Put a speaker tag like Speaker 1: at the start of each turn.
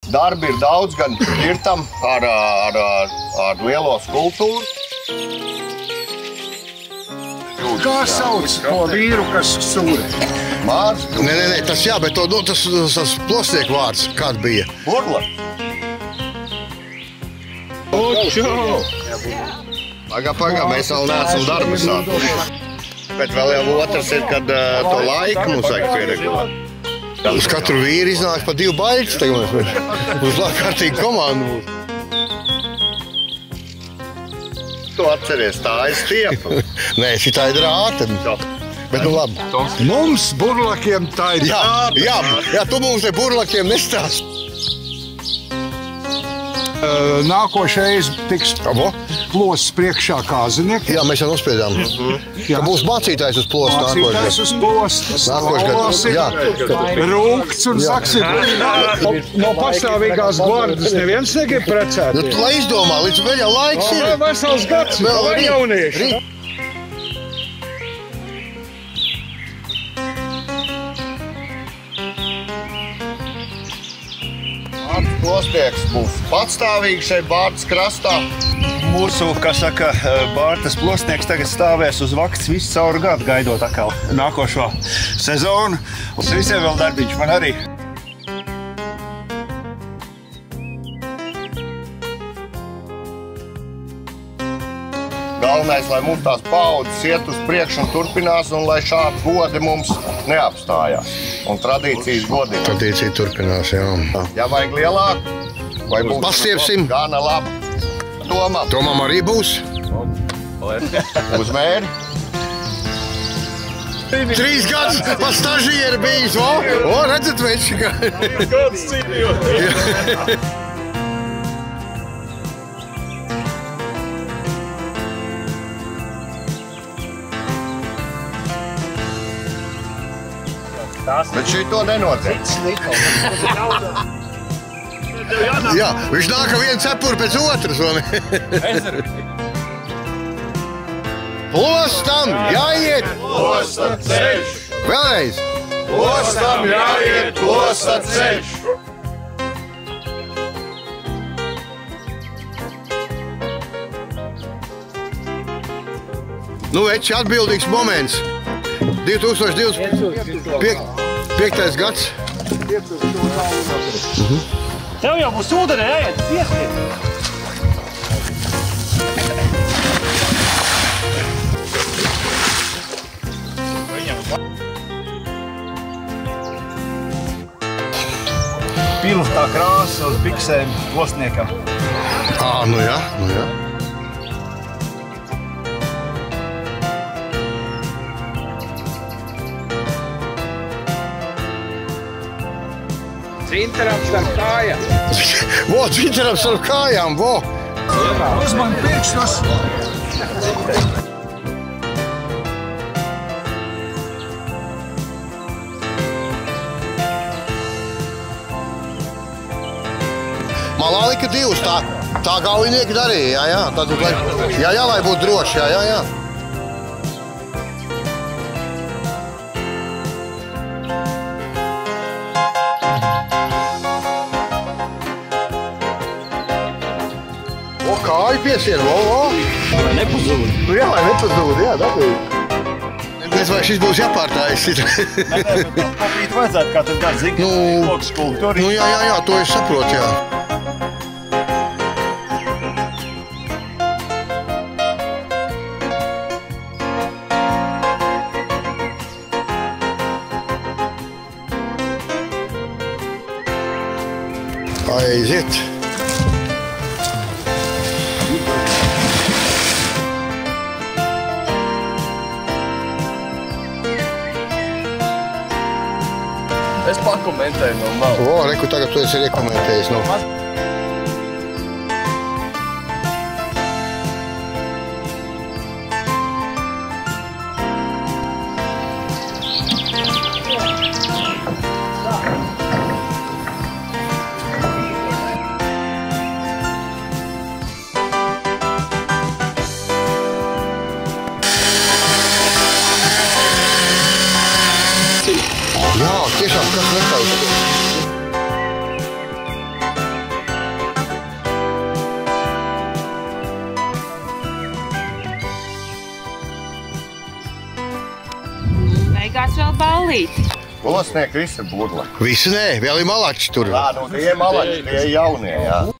Speaker 1: Darbi ir daudz, gan Girtam ar lielo skulptūru.
Speaker 2: Kā sauc to vīru, kas sūri?
Speaker 1: Mārs.
Speaker 3: Nē, tas jā, bet tas plosnieku vārds kāds bija?
Speaker 1: Burla. Pagā, mēs vēl neesam darbu sākuši. Bet vēl jau otrs ir, kad to laiku mums vajag pieregulēt.
Speaker 3: Uz katru vīru iznāks pa 2 baļķus, tagad mēs uz kārtīgu komandu būs.
Speaker 1: Tu atceries, tā ir stiepa.
Speaker 3: Nē, šitā ir rāta. Bet nu labi.
Speaker 2: Mums burlakiem tā ir rāta.
Speaker 3: Jā, tu mums te burlakiem nestāst.
Speaker 2: Nākošais tiks plosts priekšā kāzinieki.
Speaker 3: Jā, mēs jau nospiedām. Ka būs mācītājs uz plostu nākošais.
Speaker 2: Mācītājs uz plostu.
Speaker 3: Nākošais.
Speaker 2: Rūkts un saksit. No pastāvīgās gvardas neviens negrib precēt.
Speaker 3: Nu, tu lai izdomā, līdz vēl jau laiks ir.
Speaker 2: Vesels gads, vēl jaunieši.
Speaker 1: Plosnieks būs patstāvīgi šeit Bārtas krastā.
Speaker 4: Mūsu, kā saka, Bārtas plosnieks tagad stāvēs uz vakts visu cauru gadu, gaidot atkal nākošo sezonu. Uz visiem vēl darbiņš, man arī.
Speaker 1: Galvenais, lai mums tās paudzes iet uz priekšu un turpinās, un lai šādi godi mums neapstājās. Un tradīcijas godīgi.
Speaker 3: Tradīcija turpinās, jā.
Speaker 1: Ja vajag lielāku, vai būs
Speaker 3: Pastiepsim.
Speaker 1: Gana laba.
Speaker 3: Tomam arī būs.
Speaker 1: Uz mēri.
Speaker 3: 3 gadus pa stažieri bijis, redzat veči, ka...
Speaker 4: 3 gadus cīnījot.
Speaker 1: Bet šī to nenotiek.
Speaker 3: Jā, viņš nāk ar vienu cepuri pēc otras, vai ne? Plostam jāiet!
Speaker 1: Plosta ceļš!
Speaker 3: Vēlreiz!
Speaker 1: Plostam jāiet, plosta ceļš!
Speaker 3: Nu, veči, atbildīgs moments. 2025. gads.
Speaker 4: Tev jau būs ūdenē, jāiet, piestiet! Pilstā krāsa uz biksēm plosniekam.
Speaker 3: Nu jā.
Speaker 2: Cintaram starp kājām.
Speaker 3: Cintaram starp kājām,
Speaker 2: Uzman pirkstus.
Speaker 3: Malā lika 2, tā gaujinieki darīja, jā. Tad, lai būtu droši, jā. Kāju piesien,
Speaker 4: Lai nepazūd.
Speaker 3: Jā, lai nepazūd, jā, dabīgi. Nezinu, vai šis būs jāpārtājas.
Speaker 4: Nē, bet tā kopīt vajadzētu, kā tad kāds zina, lokas skulptūri.
Speaker 3: Nu jā, to es saprotu, jā. Aiziet.
Speaker 1: Es pakomentēju no malas.
Speaker 3: Reku, tagad tu esi rekomentējis. Jā, tiešām kas nekauts.
Speaker 5: beigās vēl ballīti.
Speaker 1: Plosnieki visi burli.
Speaker 3: Visi nē, vēl ir malači tur.
Speaker 1: Jā, nu tie malači, tie jaunie, jā.